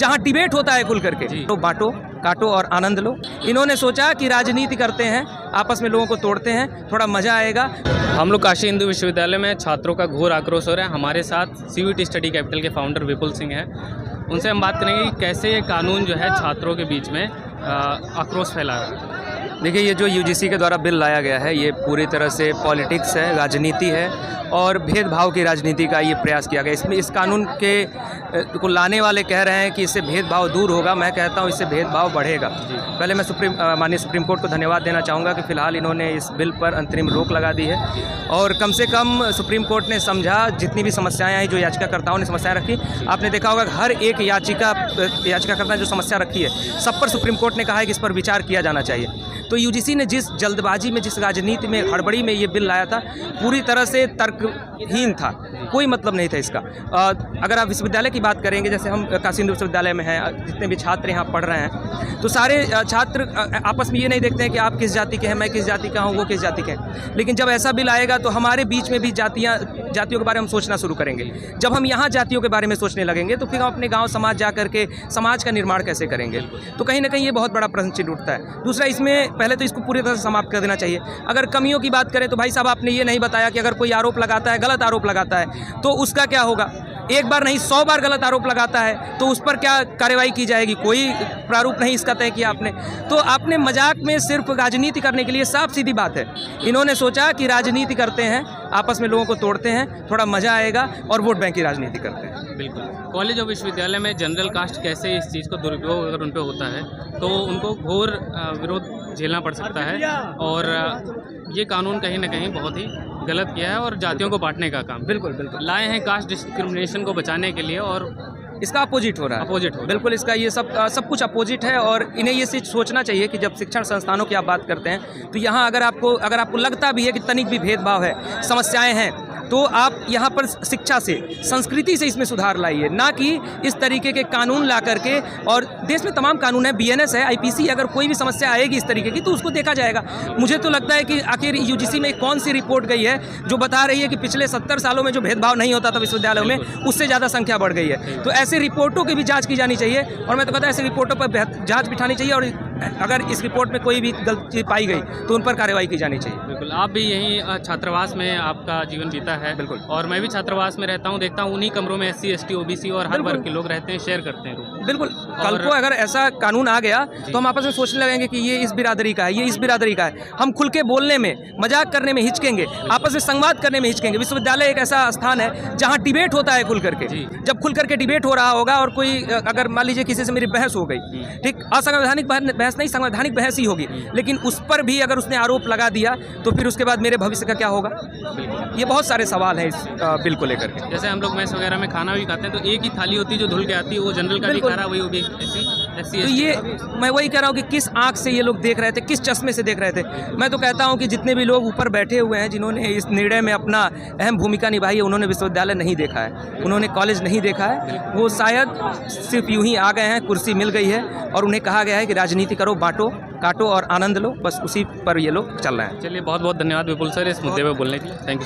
जहाँ डिबेट होता है खुल करके, तो बांटो, काटो और आनंद लो। इन्होंने सोचा कि राजनीति करते हैं, आपस में लोगों को तोड़ते हैं, थोड़ा मज़ा आएगा। हम लोग काशी हिंदू विश्वविद्यालय में छात्रों का घोर आक्रोश हो रहा है। हमारे साथ सीवीटी स्टडी कैपिटल के फाउंडर विपुल सिंह हैं। उनसे हम बात करेंगे कि कैसे ये कानून जो है छात्रों के बीच में आक्रोश फैला रहा है। देखिए, ये जो यूजीसी के द्वारा बिल लाया गया है, ये पूरी तरह से पॉलिटिक्स है, राजनीति है और भेदभाव की राजनीति का ये प्रयास किया गया। इसमें इस कानून के को लाने वाले कह रहे हैं कि इससे भेदभाव दूर होगा। मैं कहता हूँ इससे भेदभाव बढ़ेगा। पहले मैं माननीय सुप्रीम कोर्ट को धन्यवाद देना चाहूँगा कि फ़िलहाल इन्होंने इस बिल पर अंतरिम रोक लगा दी है और कम से कम सुप्रीम कोर्ट ने समझा, जितनी भी समस्याएं आई, जो याचिकाकर्ताओं ने समस्याएं रखी, आपने देखा होगा हर एक याचिकाकर्ता जो समस्या रखी है, सब पर सुप्रीम कोर्ट ने कहा है कि इस पर विचार किया जाना चाहिए। तो यूजीसी ने जिस जल्दबाजी में, जिस राजनीति में, हड़बड़ी में ये बिल लाया था, पूरी तरह से तर्कहीन था, कोई मतलब नहीं था इसका। अगर आप विश्वविद्यालय की बात करेंगे, जैसे हम काशी हिंदू विश्वविद्यालय में हैं, जितने भी छात्र यहाँ पढ़ रहे हैं, तो सारे छात्र आपस में ये नहीं देखते हैं कि आप किस जाति के हैं, मैं किस जाति का हूँ, वो किस जाति के हैं। लेकिन जब ऐसा बिल आएगा तो हमारे बीच में भी जातियों के बारे में हम सोचना शुरू करेंगे। जब हम यहाँ जातियों के बारे में सोचने लगेंगे तो फिर हम अपने गाँव समाज जा करके समाज का निर्माण कैसे करेंगे? तो कहीं ना कहीं ये बहुत बड़ा प्रश्न चिन्ह उठता है। दूसरा, इसमें पहले तो इसको पूरी तरह से समाप्त कर देना चाहिए। अगर कमियों की बात करें तो भाई साहब, आपने ये नहीं बताया कि अगर कोई आरोप लगाता है, गलत आरोप लगाता है, तो उसका क्या होगा? एक बार नहीं 100 बार गलत आरोप लगाता है तो उस पर क्या कार्रवाई की जाएगी? कोई प्रारूप नहीं इसका तय किया आपने। तो आपने मजाक में सिर्फ राजनीति करने के लिए, साफ सीधी बात है, इन्होंने सोचा कि राजनीति करते हैं, आपस में लोगों को तोड़ते हैं, थोड़ा मज़ा आएगा और वोट बैंक की राजनीति करते हैं। बिल्कुल। कॉलेज और विश्वविद्यालय में जनरल कास्ट कैसे इस चीज़ को दुरुपयोग अगर उन पर होता है तो उनको घोर विरोध झेलना पड़ सकता है और ये कानून कहीं ना कहीं बहुत ही गलत किया है और जातियों को बांटने का काम बिल्कुल लाए हैं कास्ट डिस्क्रिमिनेशन को बचाने के लिए और इसका अपोजिट हो रहा है। बिल्कुल, इसका ये सब कुछ अपोजिट है और इन्हें ये चीज़ सोचना चाहिए कि जब शिक्षण संस्थानों की आप बात करते हैं तो यहाँ अगर आपको लगता भी है कि तनिक भी भेदभाव है, समस्याएं हैं, तो आप यहाँ पर शिक्षा से, संस्कृति से इसमें सुधार लाइए, ना कि इस तरीके के कानून ला करके। और देश में तमाम कानून है, बीएनएस है, आईपीसी, अगर कोई भी समस्या आएगी इस तरीके की तो उसको देखा जाएगा। मुझे तो लगता है कि आखिर यूजीसी में कौन सी रिपोर्ट गई है जो बता रही है कि पिछले 70 सालों में जो भेदभाव नहीं होता था विश्वविद्यालयों में, उससे ज़्यादा संख्या बढ़ गई है। तो ऐसे रिपोर्टों की भी जाँच की जानी चाहिए और मैं तो कहता हूँ ऐसे रिपोर्टों पर जाँच बिठानी चाहिए और अगर इस रिपोर्ट में कोई भी गलती पाई गई तो उन पर कार्रवाई की जानी चाहिए। बिल्कुल। आप भी यहीं छात्रावास में आपका जीवन बीता है। बिल्कुल। और मैं भी छात्रावास में रहता हूँ, देखता हूँ उन्हीं कमरों में SC ST OBC और हर वर्ग के लोग रहते हैं, शेयर करते हैं। बिल्कुल। कल को अगर ऐसा कानून आ गया तो हम आपस में सोचने लगेंगे कि ये इस बिरादरी का है, ये इस बिरादरी का है। हम खुल के बोलने में, मजाक करने में हिचकेंगे, आपस में संवाद करने में हिचकेंगे। विश्वविद्यालय एक ऐसा स्थान है जहाँ डिबेट होता है खुल करके। जब खुल करके डिबेट हो रहा होगा और कोई अगर मान लीजिए किसी से मेरी बहस हो गई, ठीक, असंवैधानिक बहस नहीं, संवैधानिक बहस ही होगी, लेकिन उस पर भी अगर उसने आरोप लगा दिया तो फिर उसके बाद मेरे भविष्य का क्या होगा? ये बहुत सारे सवाल हैं इस बिल को लेकर के। जैसे हम लोग मेस वगैरह में खाना भी खाते हैं तो एक ही थाली होती है जो धुल के आती है, वो जनरल का भी खा रहा, वही SC तो ये मैं वही कह रहा हूँ कि किस आंख से ये लोग देख रहे थे, किस चश्मे से देख रहे थे। मैं तो कहता हूँ कि जितने भी लोग ऊपर बैठे हुए हैं, जिन्होंने इस निर्णय में अपना अहम भूमिका निभाई है, उन्होंने विश्वविद्यालय नहीं देखा है, उन्होंने कॉलेज नहीं देखा है। वो शायद सिर्फ यूं ही आ गए हैं, कुर्सी मिल गई है और उन्हें कहा गया है कि राजनीति करो, बांटो, काटो और आनंद लो, बस उसी पर ये लोग चल रहे हैं। चलिए, बहुत बहुत धन्यवाद विपुल सर इस मुद्दे पर बोलने के लिए। Thank you.